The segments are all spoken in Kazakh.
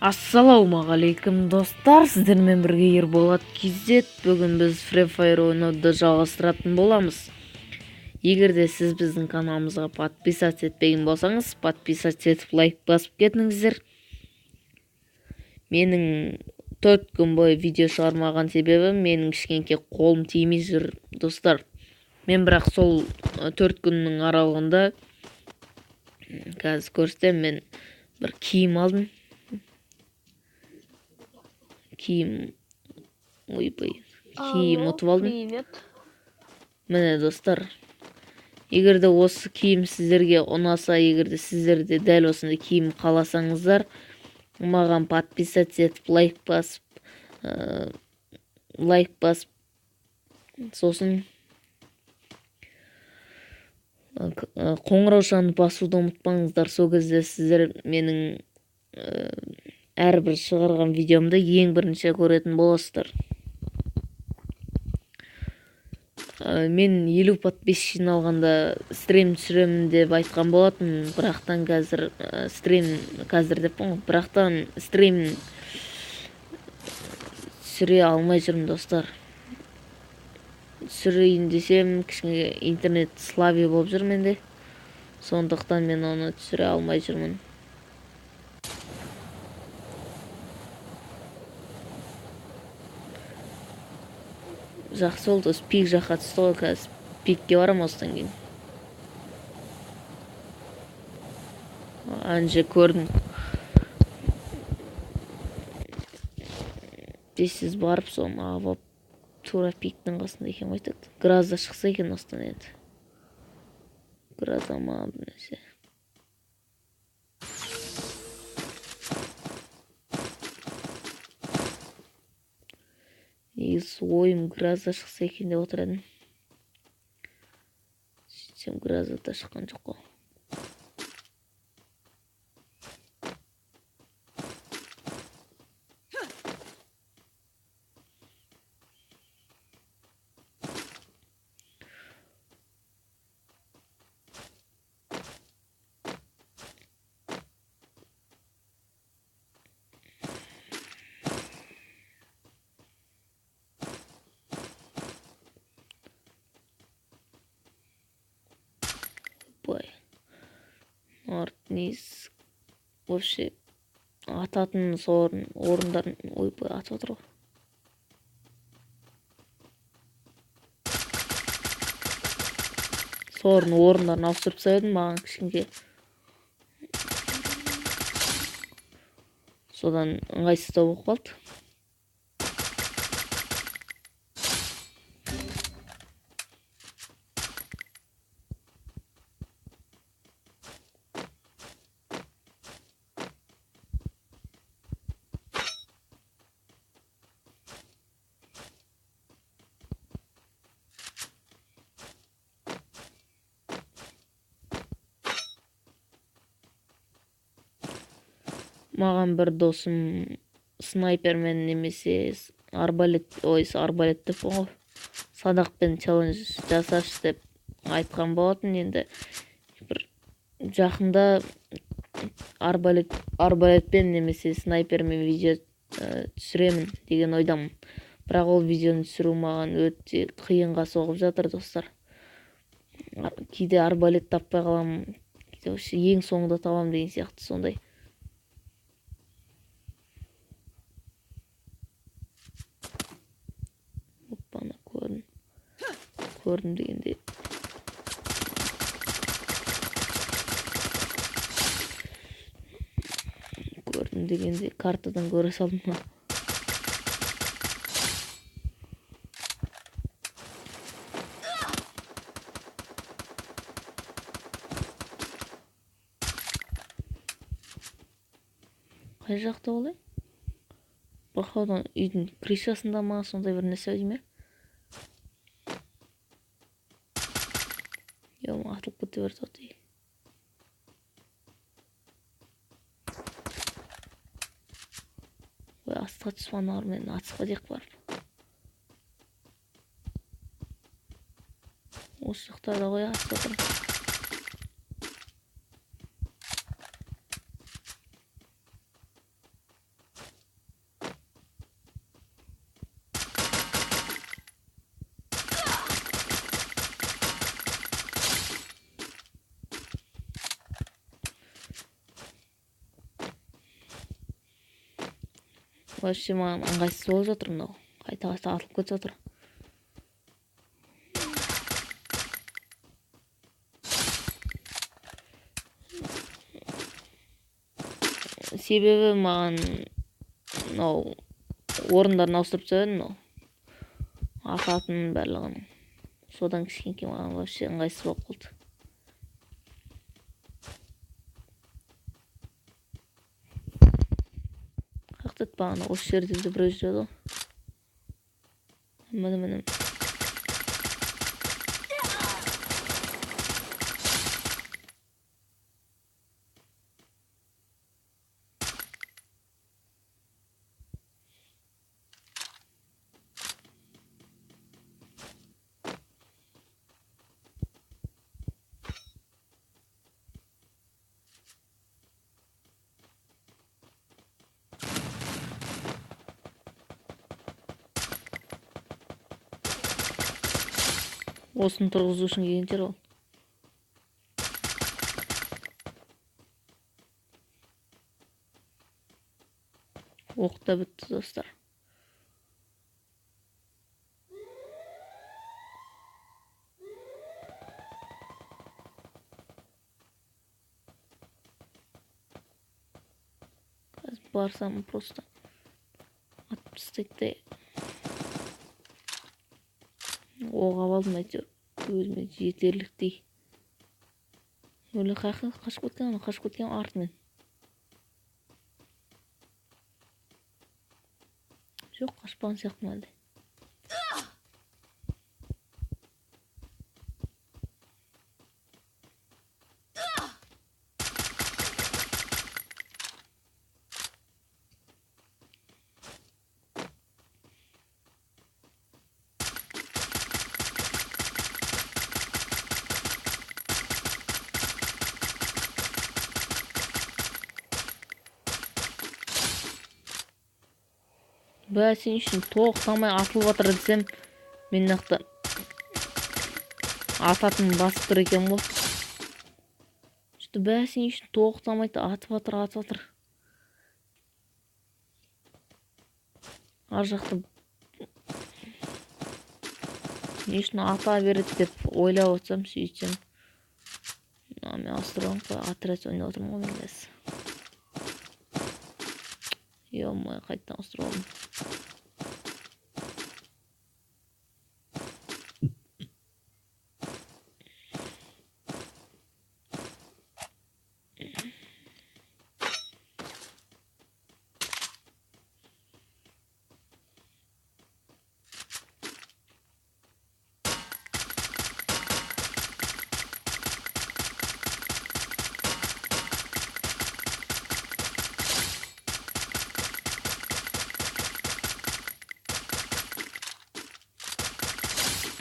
Ассалаумағалейкум достар, сіздермен бірге Ерболат KZ. Бүгін біз Free Fire ойнауды жалғастыратын боламыз. Егер де сіз біздің каналымызға подписаться етпеген болсаңыз, подписаться етіп лайк басып кетіңіздер. Менің 4 күн бойы видео шығармаған себебім менің кішкенке қолым тимей жүр достар. Мен бірақ сол 4 күннің аралығында қазір көрсетемін, мен бір киім алдым. Киім ұтып алдым. Привет. Міне достар, егер де осы киім сіздерге ұнаса, егер де сіздерде дәл осындай киім қаласаңыздар, маған подписаться етіп лайк басып, сосын қоңыраушаны басуды ұмытпаңыздар. Сол кезде сіздер менің әрбір шығарған видеомды ең бірінші көретін боласыздар. Мен 50 подписчик жиналғанда стрим түсіремін деп айтқан болатын, бірақтан қазір бірақтан стрим түсіре алмай жүрмін достар. Түсірейін десем, кішкене интернет слабый болып жүр менде. Сондықтан мен оны түсіре алмай жүрмін. Жақсы болды, пик жаққа түсті ғой, қазір пикке барам осыдан кейін. Анже көрдім. Сіз барып соны алып тура пиктің қасында екен айтады. Гразда шықса екен осыдан енді. Гразда ма бірнәрсе. Негізі ойым Гразда шықса екен деп отыр едім. Сөйтсем Гразда да шыққан жоқ қой. Артниз вообще ататын орындарын ойбай атып отыр ғой. Сорын орындарын ауыстырып тастадым, маған кішкенге. Содан ыңғайсыздау болып қалды. Маған бір досым снайпермен немесе арбалет деп ғой, садақпен челлендж жасашы деп айтқан болатын. Енді бір жақында арбалетпен немесе снайпермен видео түсіремін деген ойдамын. Бірақ ол видеоны түсіру маған өте қиынға соғып жатыр достар. Кейде арбалет таппай қаламын, кейде ең соңында табам деген сияқты сондай. Көрдім дегенде. Картадан көре салдым. Қай жақта олай? Бақаудан үйдің крышасында ма, сондай бір нәрсе дейме? Атылып кете берді. Астыға түсіп мен атысқа дек барып. Осы жақтарда ғой атып отырмын. вообще маған ыңғайсыз болып жатыр мынау. Қайта атылып кетіп жатыр. Себебі маған мынау орындарын ауыстырып тастады мынау. Ататын барлығын. Содан кішкенке маған вообще ыңғайсыз болып қалды. Қақтет бағана осы жерде де біреу жүреді ғой. Міне. Осыны тұрғызу үшін келген шығар ол. Оқ та бітті достар. Қазір барсам просто атып тастайды. Оқ алдым әйтеуір өзіме жетерліктей. Өлі қашып кеткен артымен. Жоқ, қашпаған сияқты әлде. Бә, сен үшін тоқтамай атылып жатыр десем, мен нақты ататын басып тұр екен ғой. Бә, сен үшін тоқтамай атып жатыр. Ар жақта не үшін ата береді деп ойлап отырсам, сөйтсем. Мен астырған отряд ойнап отырмын ғой мен қазір. Ё-моё, қайттан астырғалдым.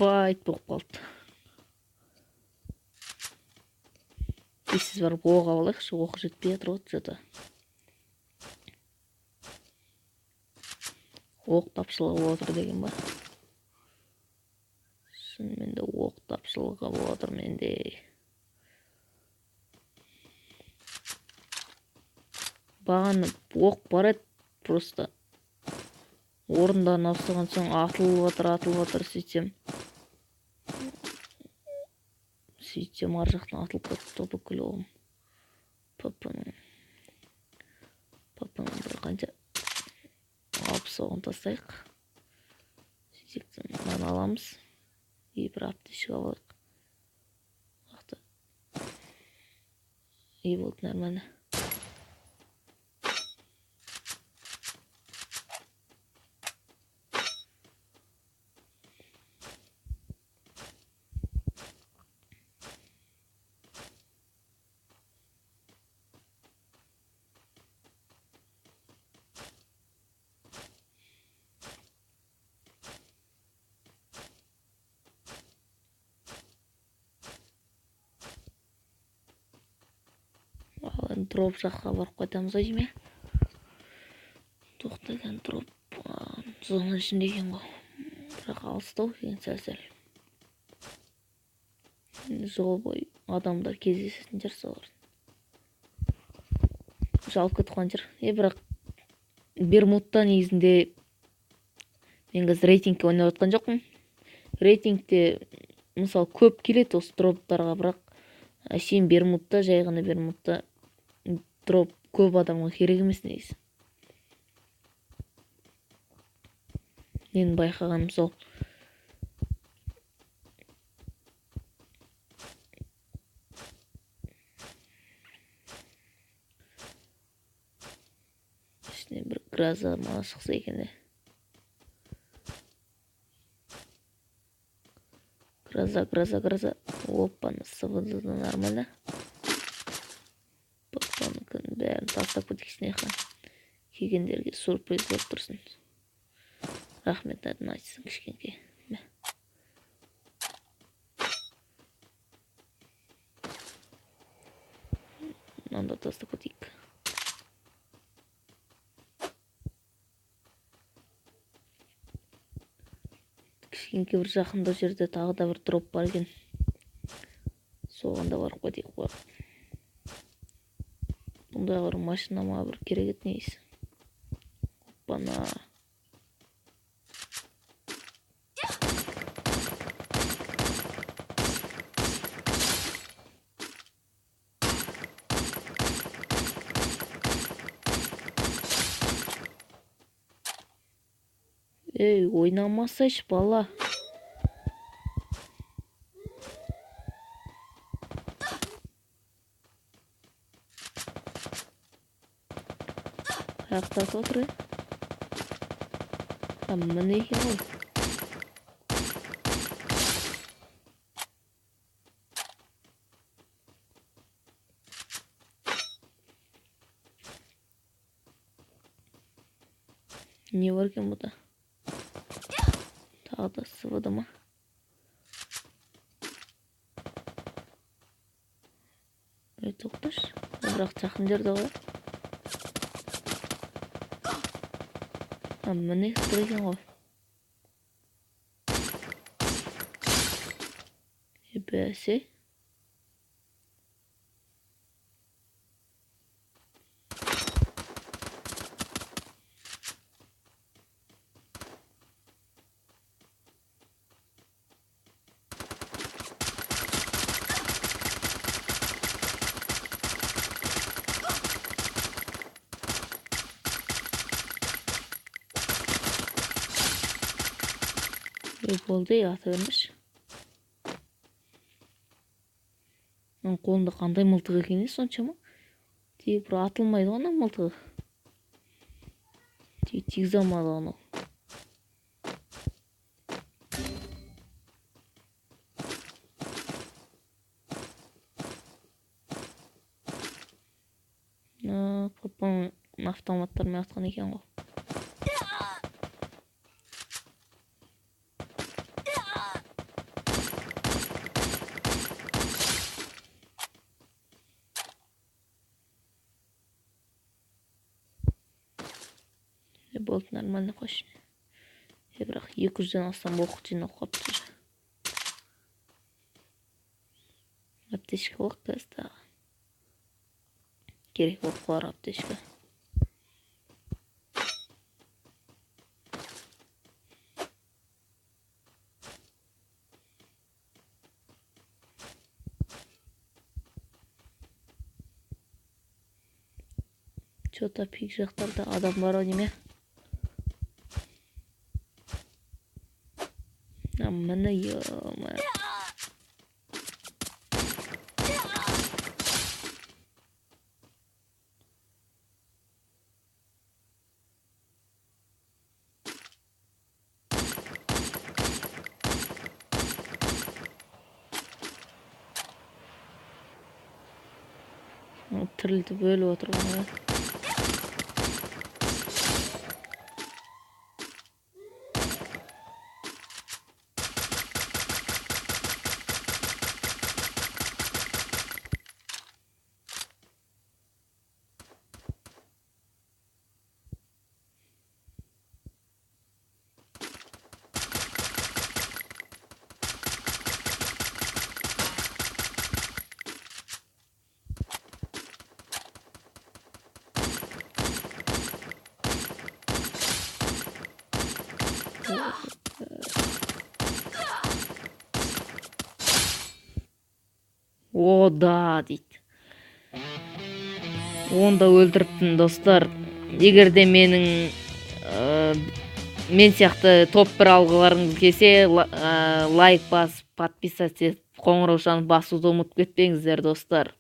Байт болып қалды. Сіз барып оқ алайықшы, оқ жетпей жатыр ғой жата. Оқ тапшылығы болып отыр деген ба? Шынымен де оқ тапшылығы болып отыр менде. Бағаны оқ бар еді, просто орындарын ауыстырған соң атылып жатыр сөйтсем ар жақтан атылып кетті бүкіл оғым. Папаның бір қанша 60 оғын тастайық. Сөйтсек мынаны аламыз. Бір аптечка алайық. болды нормально. Дроп жаққа барып қайтамыз ой дейме. Тоқтаған дроп зона ішінде екен ғой. Бірақ алыстау екен сәл-сәл. Жол бой адамдар кездесетін жер солар. Жалып кетіп қалған жер. Бірақ Бермудта негизинде мен қазір рейтингке ойнап жатқан жоқпын. Рейтингте мысалы көп келет осы дроптарға, бірақ әшейін Бермудта, жай ғана Бермудта дроп көп адамға керек емес негізі. Менің байқағаным сол. Ішіне бір граза маған шықса екен. Гроза. Опа, СВД нормально. Патроныкын бәрін тастап кетейікшін еқан. Келгендерге сюрприз болып тұрсын. Рахмет, әдін айтсын кішкенке. Мынаны тастап кетейік. Кішкенке бір жақында жерде тағы да бір дроп бар екен. Соған да барып кетейік қой. Бұндай бір машинама бір керек еді негізі. Оппана. Ей, ойнамасайшы бала. Аяқтатып отыр. Міне екен ғой. Не бар екен бұда? Тағы да СВД ма? Тоқташ. Бірақ жақын жерде ғой. Міне тұр екен ғой. Бәсе. Болды, ата бермеш. Қолында қандай мылтық екен соншама? Тек бір атылмайды ғана мылтығы. Тегіз алмады ғана. Папам автоматтармен атқан екен ғой. Болды, нормально қойшы. Бірақ 200-ден астам оқ жинап қапты. Аптечка оқ қазды. Керек болып қалар аптечка. Что-то пик жақтарда адам бар ау неме? Міне ё-ма. Тірілді бөліп отырған. О да дейді. Онда өлтіріптін достар. Егерде мен сияқты топ бір алғыларыңыз келсе, лайк басып, подписаться етіп, қоңыраушаны басуды ұмытып кетпеңіздер достар.